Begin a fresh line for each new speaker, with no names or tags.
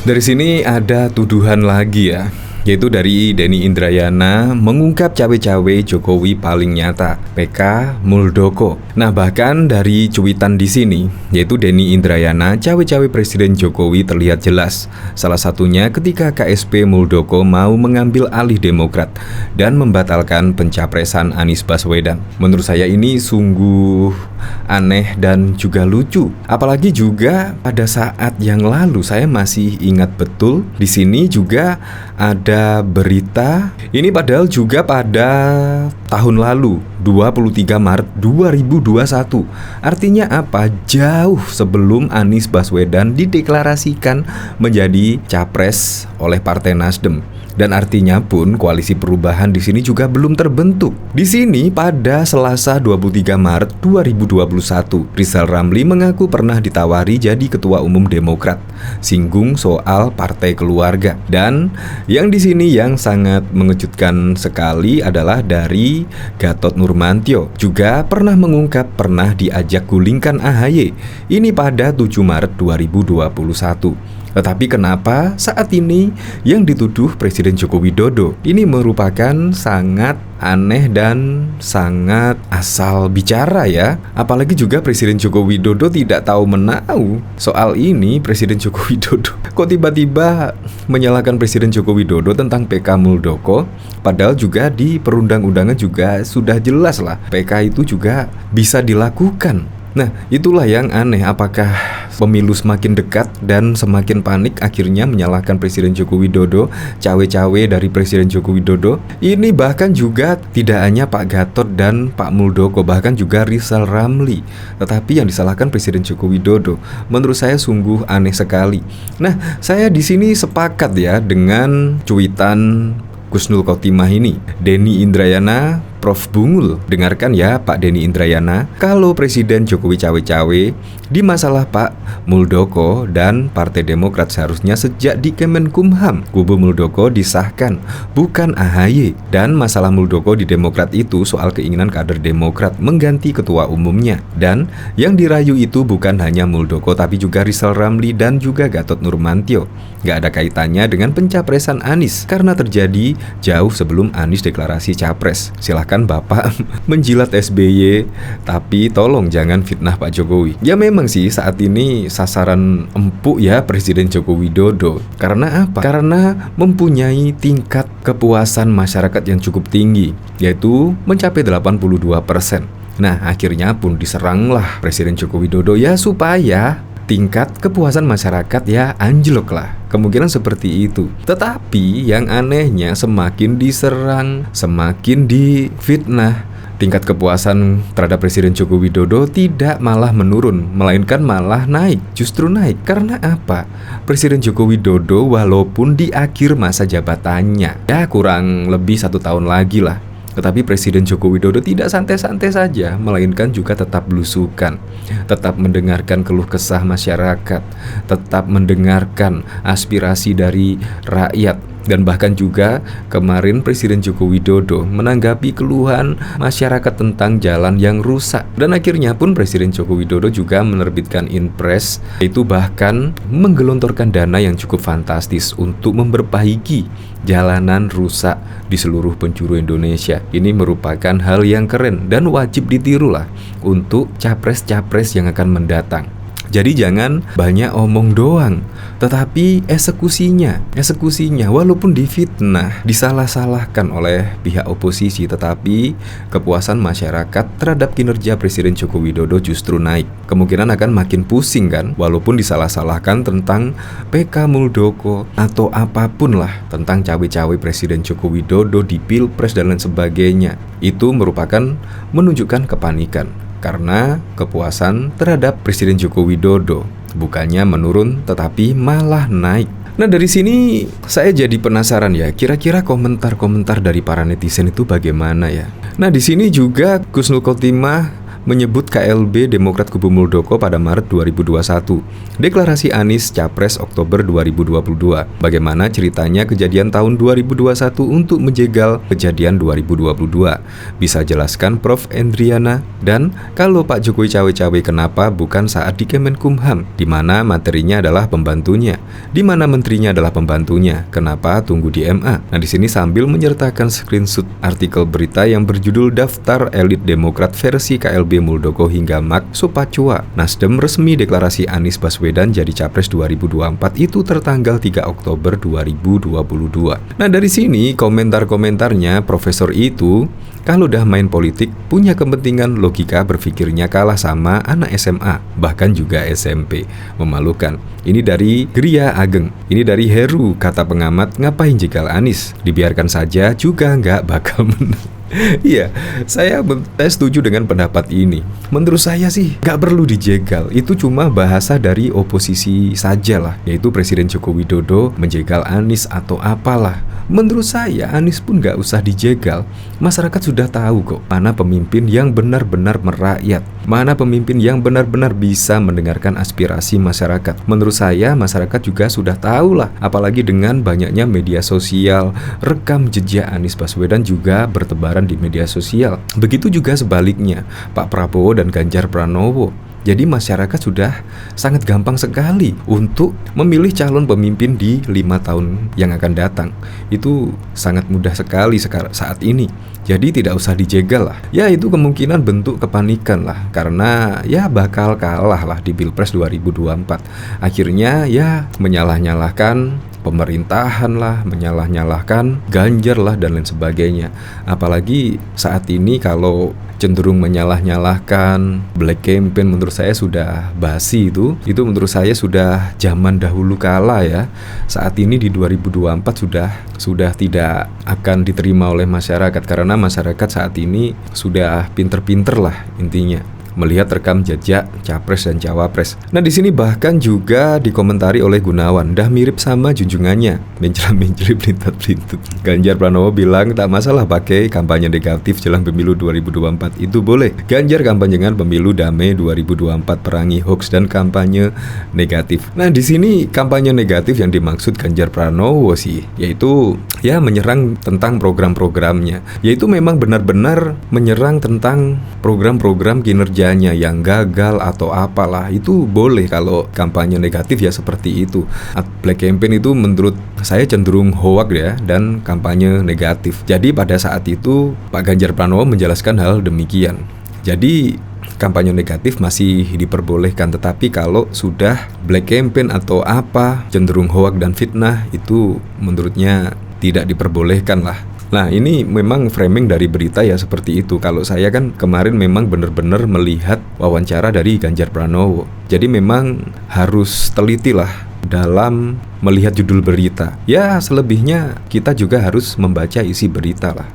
Dari sini ada tuduhan lagi ya, yaitu dari Denny Indrayana mengungkap cawe-cawe Jokowi paling nyata, PK Muldoko. Nah, bahkan dari cuitan di sini, yaitu Denny Indrayana, cawe-cawe Presiden Jokowi terlihat jelas. Salah satunya ketika KSP Muldoko mau mengambil alih Demokrat dan membatalkan pencapresan Anies Baswedan. Menurut saya ini sungguh aneh dan juga lucu. Apalagi juga pada saat yang lalu saya masih ingat betul di sini juga ada berita ini padahal juga pada tahun lalu 23 Maret 2021. Artinya apa? Jauh sebelum Anies Baswedan dideklarasikan menjadi capres oleh Partai Nasdem. Dan artinya pun koalisi perubahan di sini juga belum terbentuk. Di sini pada Selasa 23 Maret 2021, Rizal Ramli mengaku pernah ditawari jadi ketua umum Demokrat, singgung soal partai keluarga. Dan yang di sini yang sangat mengejutkan sekali adalah dari Gatot Nurmantio, juga pernah mengungkap pernah diajak gulingkan AHY. Ini pada 7 Maret 2021. Tetapi kenapa saat ini yang dituduh Presiden Joko Widodo? Ini merupakan sangat aneh dan sangat asal bicara ya. Apalagi juga Presiden Joko Widodo tidak tahu menahu soal ini. Presiden Joko Widodo kok tiba-tiba menyalahkan Presiden Joko Widodo tentang PK Muldoko, padahal juga di perundang-undangan juga sudah jelas lah PK itu juga bisa dilakukan. Nah, itulah yang aneh. Apakah pemilu semakin dekat dan semakin panik akhirnya menyalahkan Presiden Joko Widodo, cawe-cawe dari Presiden Joko Widodo? Ini bahkan juga tidak hanya Pak Gatot dan Pak Muldoko, bahkan juga Rizal Ramli. Tetapi yang disalahkan Presiden Joko Widodo. Menurut saya sungguh aneh sekali. Nah, saya di sini sepakat ya dengan cuitan Husnul Khotimah ini. Denny Indrayana, Prof. Bungul, dengarkan ya Pak Denny Indrayana. Kalau Presiden Jokowi cawe-cawe di masalah Pak Muldoko dan Partai Demokrat seharusnya sejak di Kemenkumham kubu Muldoko disahkan, bukan AHY. Dan masalah Muldoko di Demokrat itu soal keinginan kader Demokrat mengganti ketua umumnya. Dan yang dirayu itu bukan hanya Muldoko tapi juga Rizal Ramli dan juga Gatot Nurmantio. Gak ada kaitannya dengan pencapresan Anies karena terjadi jauh sebelum Anies deklarasi capres. Silahkan Bapak menjilat SBY, tapi tolong jangan fitnah Pak Jokowi. Ya memang sih saat ini sasaran empuk ya Presiden Joko Widodo. Karena apa? Karena mempunyai tingkat kepuasan masyarakat yang cukup tinggi, yaitu mencapai 82%. Nah, akhirnya pun diseranglah Presiden Joko Widodo ya supaya tingkat kepuasan masyarakat ya anjlok lah. Kemungkinan seperti itu. Tetapi yang anehnya semakin diserang, semakin difitnah, tingkat kepuasan terhadap Presiden Joko Widodo tidak malah menurun, melainkan malah naik. Justru naik. Karena apa? Presiden Joko Widodo walaupun di akhir masa jabatannya, ya kurang lebih 1 tahun lagi lah, tetapi Presiden Joko Widodo tidak santai-santai saja, melainkan juga tetap belusukan, tetap mendengarkan keluh kesah masyarakat, tetap mendengarkan aspirasi dari rakyat. Dan bahkan juga kemarin Presiden Joko Widodo menanggapi keluhan masyarakat tentang jalan yang rusak. Dan akhirnya pun Presiden Joko Widodo juga menerbitkan Inpres, yaitu bahkan menggelontorkan dana yang cukup fantastis untuk memperbaiki jalanan rusak di seluruh penjuru Indonesia. Ini merupakan hal yang keren dan wajib ditirulah untuk capres-capres yang akan mendatang. Jadi jangan banyak omong doang, tetapi eksekusinya walaupun difitnah, disalah-salahkan oleh pihak oposisi, tetapi kepuasan masyarakat terhadap kinerja Presiden Joko Widodo justru naik. Kemungkinan akan makin pusing kan, walaupun disalah-salahkan tentang PK Muldoko atau apapun lah tentang cawe-cawe Presiden Joko Widodo di Pilpres dan lain sebagainya. Itu merupakan menunjukkan kepanikan. Karena kepuasan terhadap Presiden Joko Widodo bukannya menurun tetapi malah naik. Nah, dari sini saya jadi penasaran ya, kira-kira komentar-komentar dari para netizen itu bagaimana ya. Nah, di sini juga Husnul Khotimah menyebut KLB Demokrat kubu Muldoko pada Maret 2021. Deklarasi Anies Capres Oktober 2022. Bagaimana ceritanya kejadian tahun 2021 untuk menjegal kejadian 2022? Bisa jelaskan Prof. Endriana? Dan kalau Pak Jokowi cawe-cawe kenapa bukan saat di Kemenkumham, di mana materinya adalah pembantunya, di mana menterinya adalah pembantunya? Kenapa tunggu di MA? Nah, di sini sambil menyertakan screenshot artikel berita yang berjudul Daftar Elit Demokrat versi KLB Muldoko hingga Mak Sopacua. Nasdem resmi deklarasi Anies Baswedan jadi Capres 2024 itu tertanggal 3 Oktober 2022. Nah, dari sini komentar-komentarnya profesor itu kalau udah main politik punya kepentingan, logika berpikirnya kalah sama anak SMA, bahkan juga SMP. Memalukan. Ini dari Gria Ageng. Ini dari Heru, kata pengamat, ngapain jegal Anies? Dibiarkan saja juga nggak bakal menang. Iya, saya setuju dengan pendapat ini. Menurut saya sih nggak perlu dijegal. Itu cuma bahasa dari oposisi saja lah, yaitu Presiden Joko Widodo menjegal Anies atau apalah. Menurut saya Anies pun nggak usah dijegal. Masyarakat sudah tahu kok mana pemimpin yang benar-benar merakyat, mana pemimpin yang benar-benar bisa mendengarkan aspirasi masyarakat. Menurut saya masyarakat juga sudah tahu lah, apalagi dengan banyaknya media sosial, rekam jejak Anies Baswedan juga bertebaran di media sosial. Begitu juga sebaliknya, Pak Prabowo dan Ganjar Pranowo. Jadi masyarakat sudah sangat gampang sekali untuk memilih calon pemimpin di 5 tahun yang akan datang. Itu sangat mudah sekali saat ini. Jadi tidak usah dijegal lah. Ya itu kemungkinan bentuk kepanikan lah, karena ya bakal kalah lah di Pilpres 2024. Akhirnya ya menyalah-nyalahkan pemerintahan lah, menyalah-nyalahkan Ganjar lah dan lain sebagainya. Apalagi saat ini kalau cenderung menyalah-nyalahkan black campaign, menurut saya sudah basi itu menurut saya sudah zaman dahulu kala ya. Saat ini di 2024 sudah tidak akan diterima oleh masyarakat, karena masyarakat saat ini sudah pinter-pinter lah intinya melihat rekam jejak capres dan cawapres. Nah, di sini bahkan juga dikomentari oleh Gunawan, dah mirip sama junjungannya, menjelam-menjelip lintat-lintut. Ganjar Pranowo bilang tak masalah pakai kampanye negatif jelang pemilu 2024, itu boleh. Ganjar kampanyekan pemilu damai 2024, perangi hoax dan kampanye negatif. Nah, di sini kampanye negatif yang dimaksud Ganjar Pranowo sih, yaitu ya menyerang tentang program-programnya, yaitu memang benar-benar menyerang tentang program-program kinerja yang gagal atau apalah. Itu boleh kalau kampanye negatif ya seperti itu. Black campaign itu menurut saya cenderung hoax ya dan kampanye negatif. Jadi pada saat itu Pak Ganjar Pranowo menjelaskan hal demikian. Jadi kampanye negatif masih diperbolehkan, tetapi kalau sudah black campaign atau apa cenderung hoax dan fitnah itu menurutnya tidak diperbolehkan lah. Nah, ini memang framing dari berita ya seperti itu. Kalau saya kan kemarin memang benar-benar melihat wawancara dari Ganjar Pranowo. Jadi memang harus teliti lah dalam melihat judul berita. Ya selebihnya kita juga harus membaca isi berita lah.